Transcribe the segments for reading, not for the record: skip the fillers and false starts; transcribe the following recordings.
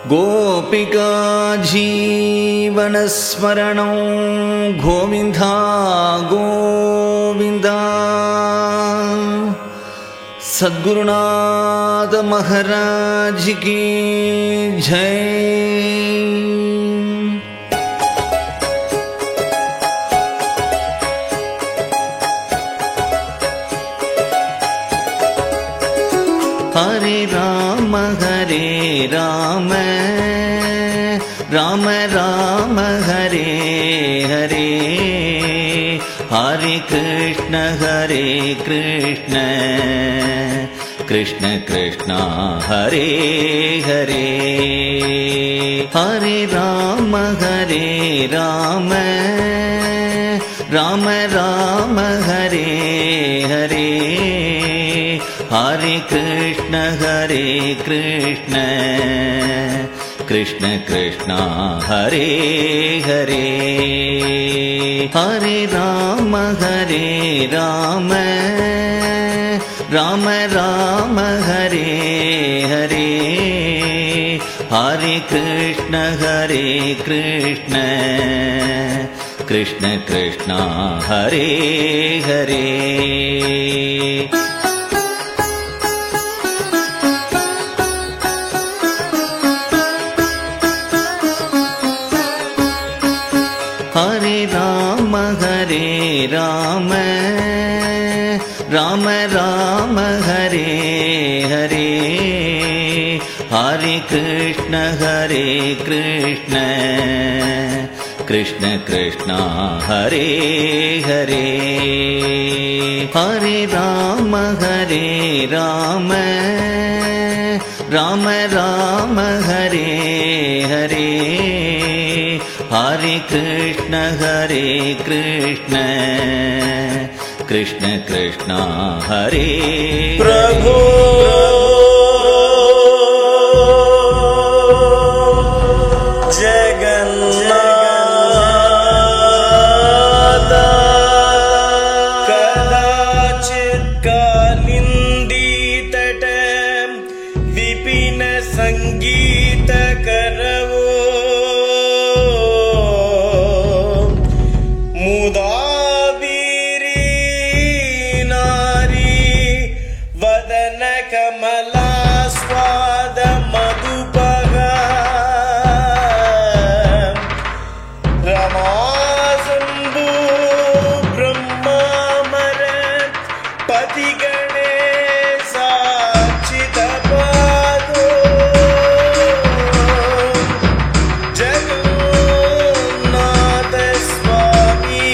गोपिका जीवनस्मरणं गोविन्दा गोविन्दा। सद्गुरुनाथ महाराज की जय। हरे राम राम राम हरे हरे, हरे कृष्ण कृष्ण कृष्ण हरे हरे। हरे राम राम राम हरे हरे, हरे कृष्ण कृष्ण कृष्ण हरे हरे। हरे राम राम राम हरे हरे, हरे कृष्ण कृष्ण कृष्ण हरे हरे। हरे राम राम राम हरे हरे, हरे कृष्ण कृष्ण कृष्ण हरे हरे। हरे राम राम राम हरे हरे, हरे कृष्ण कृष्ण कृष्ण हरे। प्रभु जगन्नाथ कदाचित् कालिंदी तट विपिन संगीत करवो, मुदाबीरी नारी वदन कमला स्वाद मधुपग, रमा शंभु ब्रह्मामर पति गणेश चित पादो, जगन्नाथ स्वामी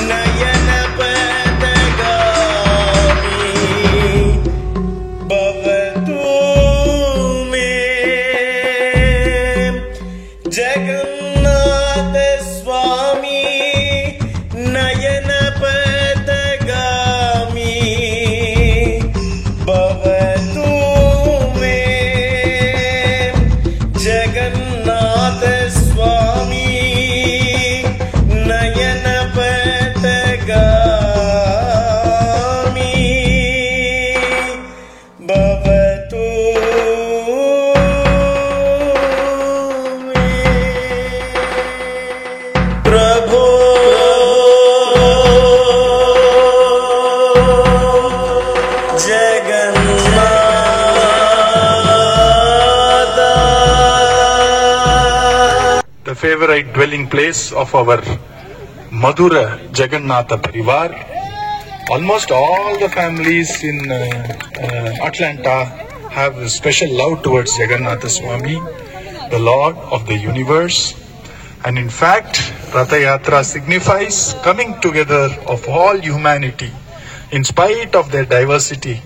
नयन पदगामी, भवतु मे जगन्नाथ स्वामी नयन पदगामी, भवतु मे जगन्नाथ स्वामी नयन पदगामी, भवतु मे। प्रभो Jagannath. The favorite dwelling place of our Madhura Jagannatha Parivar. Almost all the families in Atlanta have a special love towards Jagannatha Swami, the Lord of the universe. And in fact, Ratha Yatra signifies coming together of all humanity, in spite of their diversity,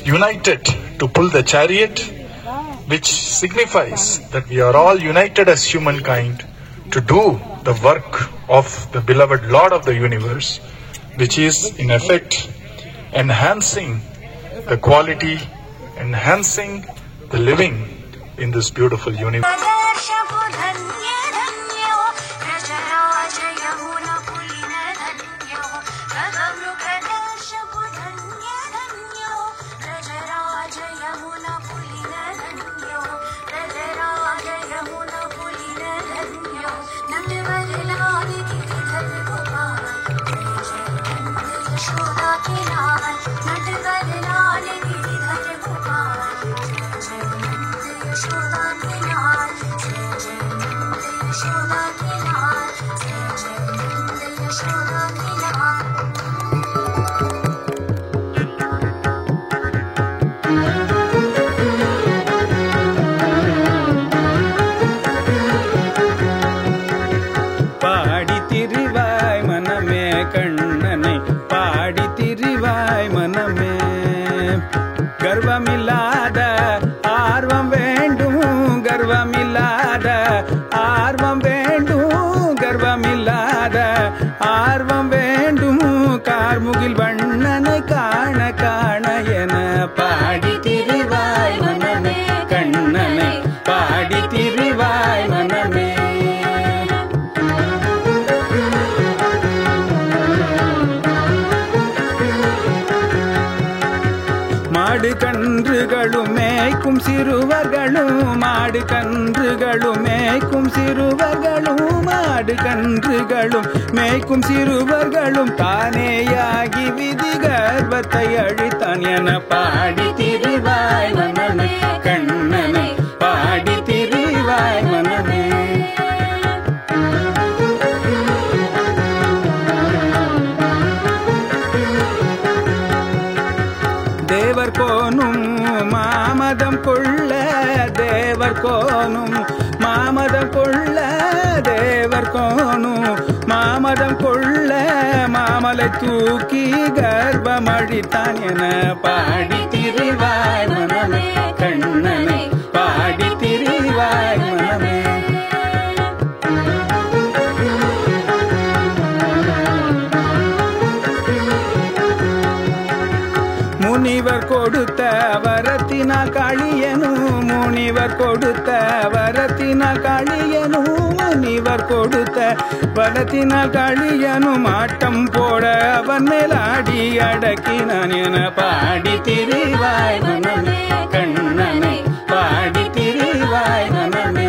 united to pull the chariot, which signifies that we are all united as humankind to do the work of the beloved Lord of the universe, which is in effect enhancing the quality, enhancing the living in this beautiful universe. धन्यो பாடி திரிவாய் மனமே கண்ணனை பாடி திரிவாய் மனமே கர்வமில்லாத ஆர்வம் வேண்டும் கர்வமில்லாத ஆர்வம் வேண்டும் கர்வமில்லாத ஆர்வம் வேண்டும் கார்முகில் வண்ணனை காண காண என பாடி திரிவாய் மனமே கண்ணனை பாடி திரிவாய் மனமே மாடு கன்றுகளும் மேய்க்கும் சிறுவர்களும் மாடு கன்றுகளும் மேய்க்கும் சிறுவர்களும் மாடு கன்றுகளும் மேய்க்கும் சிறுவர்களும் தானேயாகி விதி கர்வத்தை அழித்தான் என பாடி திரிவாய் மனமே கண்ணனை பாடி திரிவாய் மனமே தேவர் கோனும் மாமதம் கொள்ள தேவர் கோனும் மாமதம் கொள்ள தேவர் கோனும் மாமதம் கொள்ள மாமலை தூக்கி கர்ப்பம் அழித்தான் என பாடி திரிவாய் மனமே கண்ணனை பாடி திரிவாய் மனமே முனிவர் கொடுத்த வரத்தினால் காளியனும் முனிவர் கொடுத்த வரத்தினால் காளியனும் முனிவர் கொடுத்த வரத்தினால் காளியனும் ஆட்டம் போட அவன் மேலாடி அடக்கினான் என பாடி திரிவாய் மனமே கண்ணனை பாடி திரிவாய் மனமே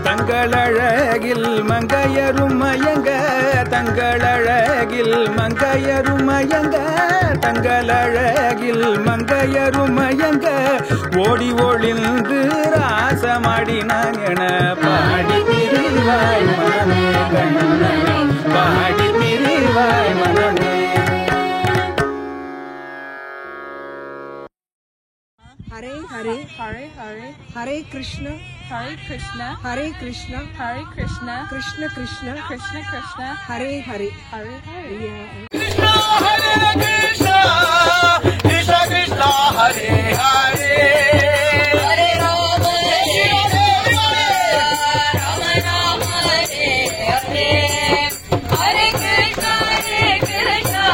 தங்களழகில் மங்கையரும் மயங்க தங்களழகில் மங்கையரும் மயங்க தங்களழகில் மங்கையரும் மயங்க ஓடி ஒளிந்து ராசமாடினான் என பாடி திரிவாய் மனமே கண்ணனை பாடி திரிவாய் மனமே Hare Hare Hare Hare Hare Krishna Hare Krishna Hare Krishna Hare Krishna Krishna Krishna Krishna Krishna Hare Hare Hare Hare Krishna Hare Krishna Krishna Krishna Hare Hare Hare Rama Hare Rama Rama Hare Hare Hare Krishna Krishna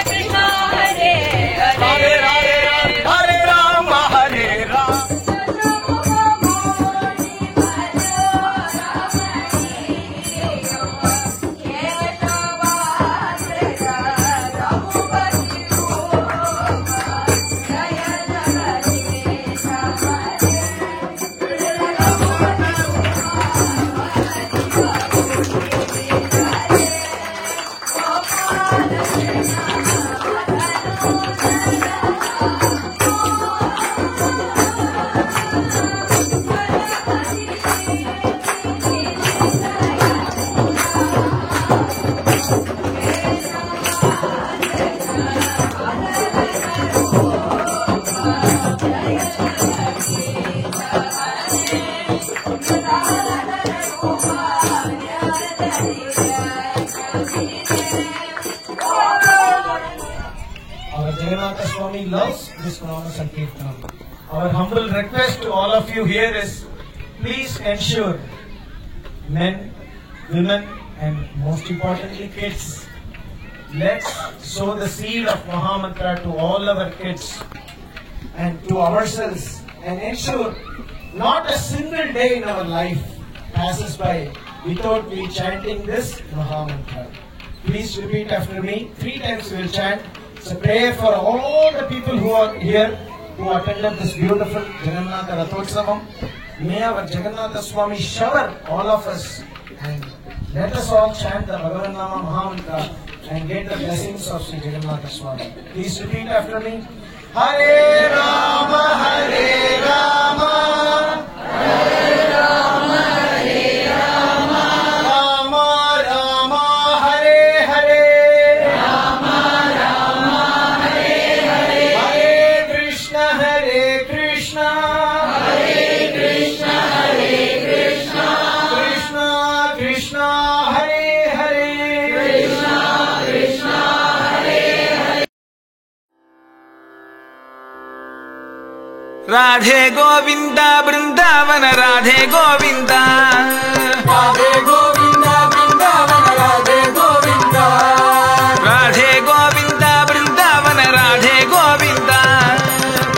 Krishna Hare Hare Hare Rama Hare Rama Our Jagannatha Swami loves this Nama Sankirtanam. Our humble request to all of you here is, please ensure men, women and most importantly kids, let's sow the seed of Mahamantra to all our kids and to ourselves and ensure not a single day in our life passes by without we chanting this Mahamantra. Please repeat after me. 3 times we will chant. It's a prayer for all the people who are here, who attended this beautiful Jagannatha Rathotsavam. May our Jagannatha Swami shower all of us and let us all chant the Bhagavan Nama Mahamantra and get the blessings of Sri Jagannatha Swami. Please repeat after me. Hare Rama, Hare Rama, Hare Rama, Hare Rama, Rama Rama, Hare Hare, Rama Rama, Hare Hare, Hare Krishna, Hare Krishna, Hare Krishna, Hare Krishna, Krishna Krishna, Hare Hare, Krishna Krishna, Hare Hare. Radhe Govinda Vrindavan Radhe Govinda, Radhe Govinda, Vrindavan, Radhe Govinda, Radhe Govinda Vrindavan Radhe Govinda,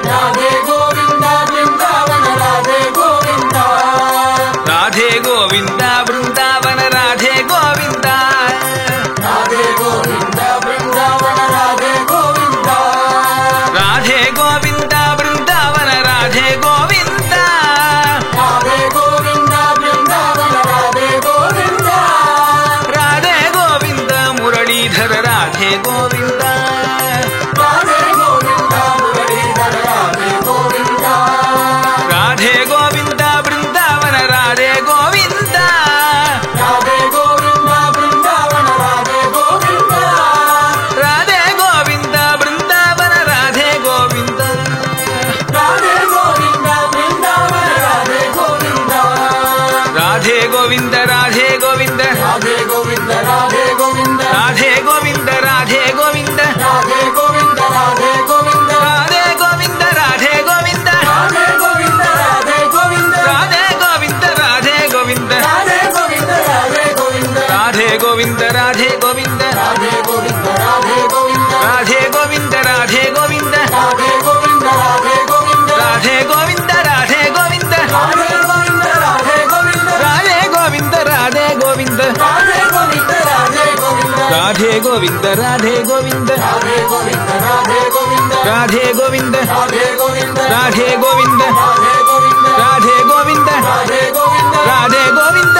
Radhe Govinda, Vrindavan, Radhe Govinda, Radhe Govinda Vrindavan Radhe Govinda, Radhe Govinda, Vrindavan, Radhe Govinda, Radhe Govinda Vrindavan Radhe Govinda, Radhe Govinda, Vrindavan, Radhe Govinda, Radhe Govinda Muralidhar Radhe Govinda, Radhe Govinda, Muradhidhar, Radhe Govinda, Radhe Govinda Vrindavan Radhe Govinda, Radhe Govinda, Vrindavan, Radhe Govinda, Radhe Govinda Vrindavan Radhe Govinda, Radhe Govinda, Vrindavan, Radhe Govinda, Radhe Govind Radhe Govind, Radhe Govinda, Radhe Govinda, Radhe Govind Radhe Govind, Radhe Govinda, Radhe Govinda, Radhe Govind Radhe Govind, Radhe Govinda, Radhe Govinda, Radhe Govind Radhe Govind, Radhe Govinda, Radhe Govinda, Radhe Govind Radhe Govind, Radhe Govinda, Radhe Govinda, Radhe Govind Radhe Govind, Radhe Govinda, Radhe Govinda, Radhe Govind Radhe Govind, Radhe Govinda, Radhe Govinda, Radhe Govind Radhe Govind, Radhe Govinda, Radhe Govinda, Radhe Govind Radhe Govind, Radhe Govinda, Radhe Govinda, Radhe Govind Radhe Govinda, Radhe Govind, Radhe Govinda, Radhe Govind, Radhe Govinda, Radhe Govind,